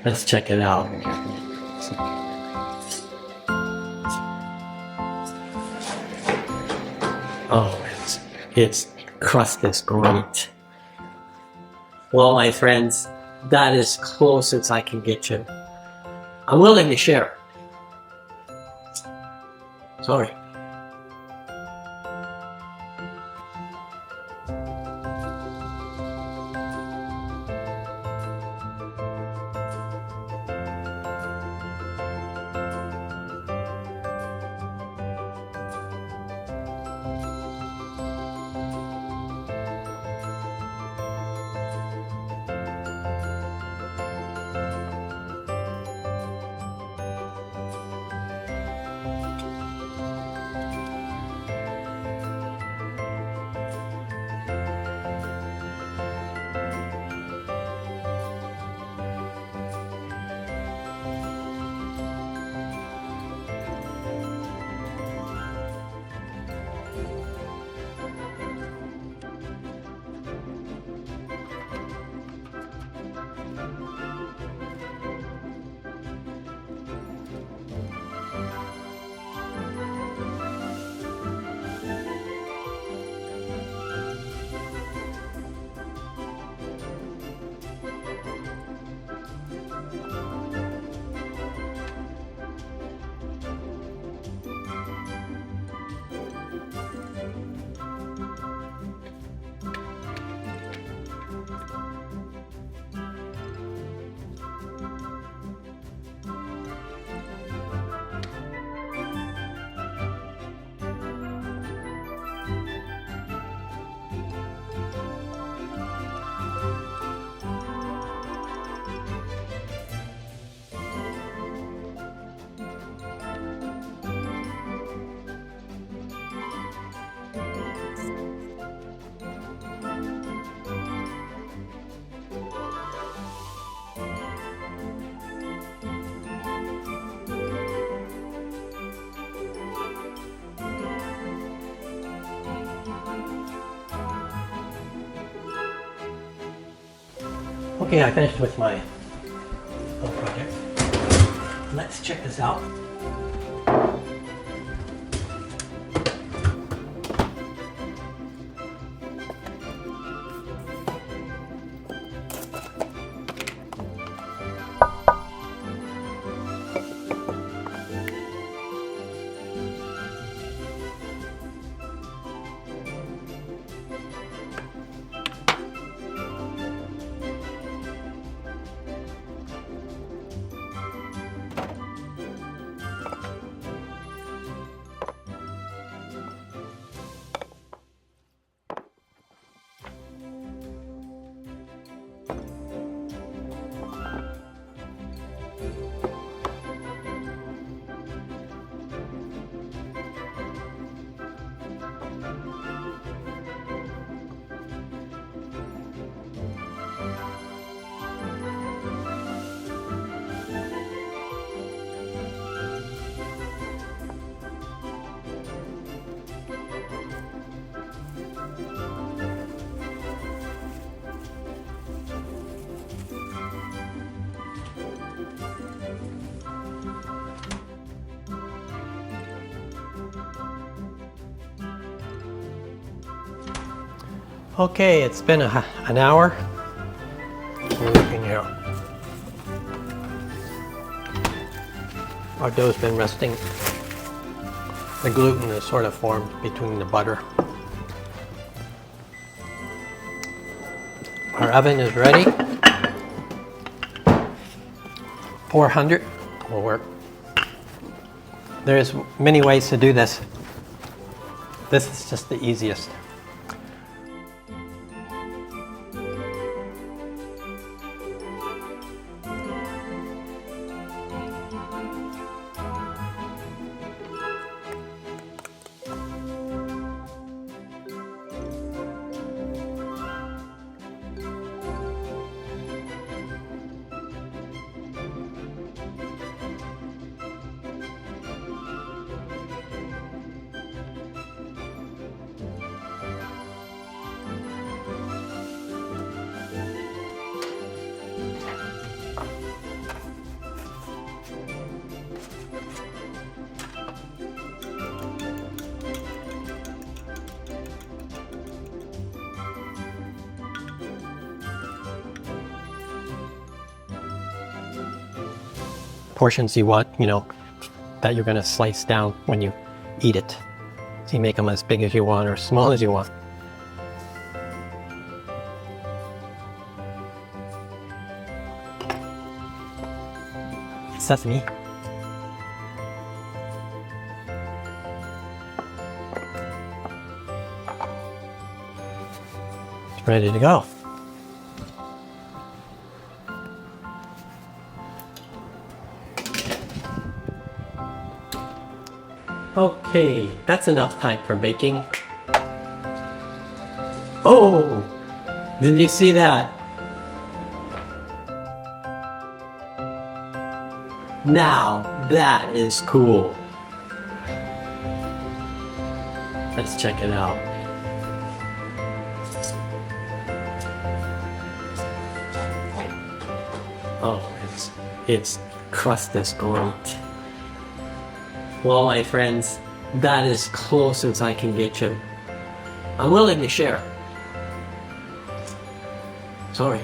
Let's check it out. Oh, its crust is great. Well, my friends, that is close as I can get you. I'm willing to share. Sorry. Okay, I finished with my little project. Let's check this out. Okay, it's been an hour. We're looking here. Our dough's been resting. The gluten is sort of formed between the butter. Our oven is ready. 400 will work. There's many ways to do this. This is just the easiest. portions you want, you know, that you're going to slice down when you eat it. So you make them as big as you want or small as you want. Sesame. It's ready to go. Okay, that's enough time for baking. Oh, did you see that? Now, that is cool. Let's check it out. Oh, its crust is great. Well, my friends, that is close as I can get you. I'm willing to share. Sorry.